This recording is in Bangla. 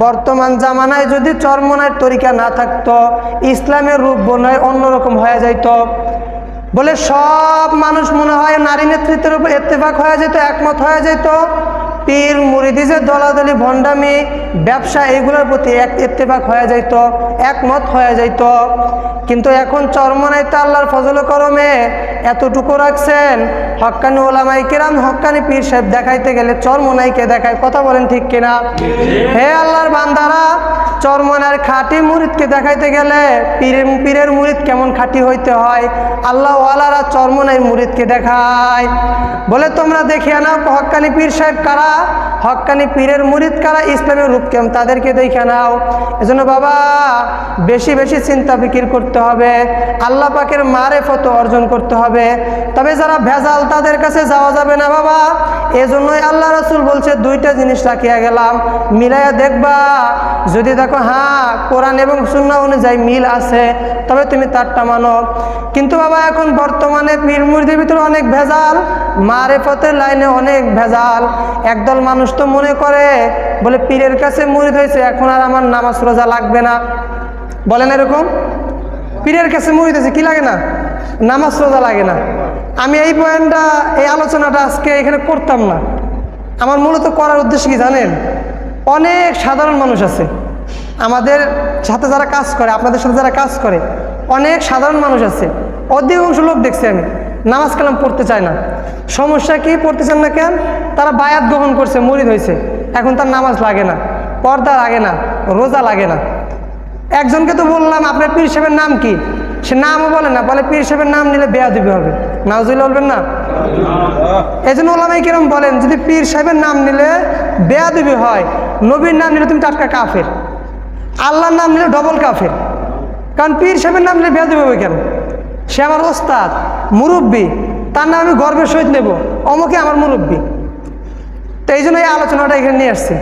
বর্তমান জামানায় যদি চরমনার তরিকা না থাকতো, ইসলামের রূপ বনায় অন্যরকম হয়ে যাইত। বলে সব মানুষ মনে হয় নারী নেতৃত্বের উপর ইত্তেফাক হয়ে যেত, একমত হয়ে যেত। পীর মুরিদি যে দলাদলি ভণ্ডামি ব্যবসা এগুলোর প্রতি ইত্তেফাক হয়ে যাইত, একমত হয়ে যাইত। কিন্তু এখন চরমনাইতে আল্লাহর ফজল করমে এতটুকু রাখছেন, হক্কানি ওলামায়ে কেরাম হক্কানি পীর সাহেব দেখাইতে গেলে চরমনাইকে দেখায়। কথা বলেন ঠিক কিনা? হে আল্লাহর বান্দারা, চরমনার খাঁটি মুরিদকে দেখাইতে গেলে পীরের মুরিদ কেমন খাঁটি হইতে হয় আল্লাহ ওয়ালারা চরমনাই মুরিদকে দেখায়। বলে তোমরা দেখিয়া নাও হক্কানি পীর সাহেব কারা, হক্কানি পীরের মুরিদ কারা, ইসলামের রূপ কেমন তাদেরকে দেখে নাও। এজন্য বাবা বেশি বেশি চিন্তা ফিকির করতে হবে, আল্লাহ পাকের মারেফত অর্জন করতে হবে। তবে যারা ভেজাল তাদের কাছে যাওয়া যাবে না বাবা। এজন্যই আল্লাহ রাসূল বলছে দুইটা জিনিস রাখিয়া গেলাম, মিলাইয়া দেখবা। যদি দেখো হ্যাঁ কোরআন এবং সুন্নাহ অনুযায়ী মিল আছে তবে তুমি তারটা মানো। কিন্তু বাবা এখন বর্তমানে পীর মুরিদের ভিতরে অনেক ভেজাল, মারেফতের লাইনে অনেক ভেজাল। একদল মানুষ তো মনে করে বলে পীরের কাছে মুরিদ হয়েছে এখন আর আমার নামাজ রোজা লাগবে না। বলেন এরকম? পীরের কাছে মুরিদ হয়েছে কি লাগে না? নামাজ রোজা লাগে না। আমি এই পয়েন্টটা এই আলোচনাটা আজকে এখানে করতাম না। আমার মূলত করার উদ্দেশ্য কি জানেন? অনেক সাধারণ মানুষ আছে আমাদের সাথে যারা কাজ করে, আপনাদের সাথে যারা কাজ করে, অনেক সাধারণ মানুষ আছে। অধিকাংশ লোক দেখছি আমি নামাজ কালাম পড়তে চায় না। সমস্যা কি? পড়তে চান না কেন? তারা বায়াত গ্রহণ করছে, মুরিদ হয়েছে, এখন তার নামাজ লাগে না, পর্দা লাগে না, রোজা লাগে না। একজনকে তো বললাম আপনার পীর সাহেবের নাম কি, সে নামও বলে না, বলে পীর সাহেবের নাম নিলে বেয়াদবি হবে। নাউজুবিল্লাহ বলবেন না? এই জন্য ওলামায়ে কেরাম বলেন যদি পীর সাহেবের নাম নিলে বেয়াদবি হয়, নবীর নাম নিলে তুমি টাটকা কাফের, আল্লাহর নাম নিলে ডবল কাফের। কারণ পীর সাহেবের নাম নিলে বেয়াদবি হবে কেন? সে আমার ওস্তাদ, মুরব্বী, তার নাম আমি গর্বের সহিত নেব, অমুকে আমার মুরব্বী। তো এই জন্য এই আলোচনাটা এখানে নিয়ে আসছি।